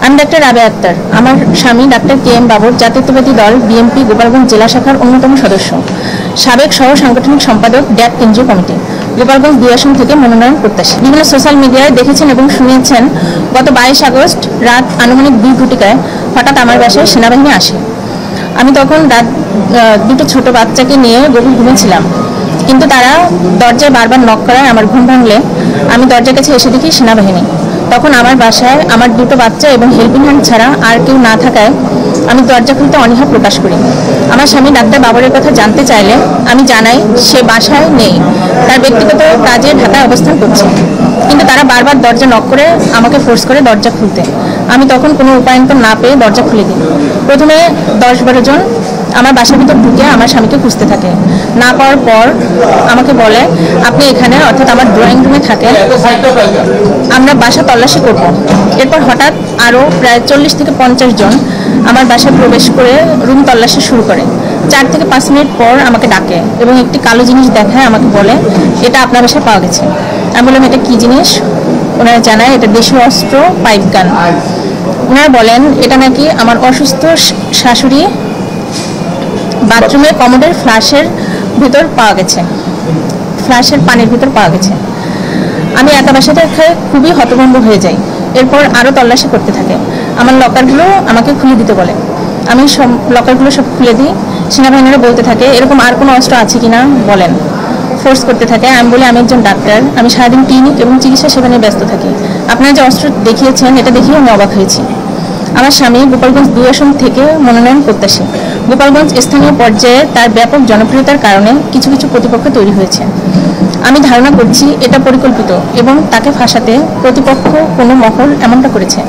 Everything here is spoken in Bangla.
আমি ডাক্তার রাবেয়া আক্তার। আমার স্বামী ডাক্তার কে এম বাবর জাতীয়তাবাদী দল বিএনপি গোপালগঞ্জ জেলা শাখার অন্যতম সদস্য, সাবেক সহ সাংগঠনিক সম্পাদক ড্যাব কেন্দ্রীয় কমিটি, গোপালগঞ্জ 2 আসন থেকে মনোনয়ন প্রত্যাশী। বিভিন্ন সোশ্যাল মিডিয়ায় দেখেছেন এবং শুনিয়েছেন গত 22 আগস্ট রাত আনুমানিক 2 ঘটিকায় হঠাৎ আমার বাসায় সেনাবাহিনী আসে। আমি তখন রাত দুটো ছোট বাচ্চাকে নিয়ে গভীর ঘুমিয়েছিলাম, কিন্তু তারা দরজায় বারবার নক করায় আমার ঘুম ভাঙলে আমি দরজার কাছে এসে দেখি সেনাবাহিনী। তখন আমার বাসায় আমার দুটো বাচ্চা এবং হেল্পিং হ্যান্ড ছাড়া আর কেউ না থাকায় আমি দরজা খুলতে অনীহা প্রকাশ করি। আমার স্বামী ডাক্তার বাবরের কথা জানতে চাইলে আমি জানাই সে বাসায় নেই, তার ব্যক্তিগত কাজে ঢাকায় অবস্থান করছে, কিন্তু তারা বারবার দরজা নক করে আমাকে ফোর্স করে দরজা খুলতে। আমি তখন কোনো উপায়ন্তর না পেয়ে দরজা খুলে দিই। প্রথমে 10-12 জন আমার বাসার ভিতর ঢুকে আমার স্বামীকে খুঁজতে থাকে। না পাওয়ার পর আমাকে বলে, আপনি এখানে অর্থাৎ আমার ড্রয়িং রুমে থাকেন, আমরা বাসা তল্লাশি করব। এরপর হঠাৎ আরও প্রায় 40 থেকে 50 জন আমার বাসায় প্রবেশ করে রুম তল্লাশি শুরু করে। 4 থেকে 5 মিনিট পর আমাকে ডাকে এবং একটি কালো জিনিস দেখায়, আমাকে বলে এটা আপনার বাসায় পাওয়া গেছে। আমি বললাম এটা কী জিনিস? ওনারা জানায় এটা দেশীয় অস্ত্র পাইপ গান। ওনারা বলেন এটা নাকি আমার অসুস্থ শাশুড়ি বাথরুমে কমোডের ফ্লাশের ভিতর পাওয়া গেছে, ফ্লাশের পানির ভিতর পাওয়া গেছে। আমি একা বাসাতে খুবই হতভম্ব হয়ে যাই। এরপর আরও তল্লাশি করতে থাকে। আমার লকারগুলো আমাকে খুলে দিতে বলে। আমি সব লকারগুলো সব খুলে দিই। সেনাবাহিনীরা বলতে থাকে এরকম আর কোনো অস্ত্র আছে কিনা বলেন, ফোর্স করতে থাকে। আমি বলি আমি একজন ডাক্তার, আমি সারাদিন ক্লিনিক এবং চিকিৎসা সেবা নিয়ে ব্যস্ত থাকি, আপনারা যে অস্ত্র দেখিয়েছেন এটা দেখেই আমি অবাক হয়েছি। আমার স্বামী গোপালগঞ্জ 2 আসন থেকে মনোনয়ন প্রত্যাশী। গোপালগঞ্জ স্থানীয় পর্যায়ে তার ব্যাপক জনপ্রিয়তার কারণে কিছু কিছু প্রতিপক্ষ তৈরি হয়েছে। আমি ধারণা করছি এটা পরিকল্পিত এবং তাকে ফাঁসাতে প্রতিপক্ষ কোনো মহল এমনটা করেছে।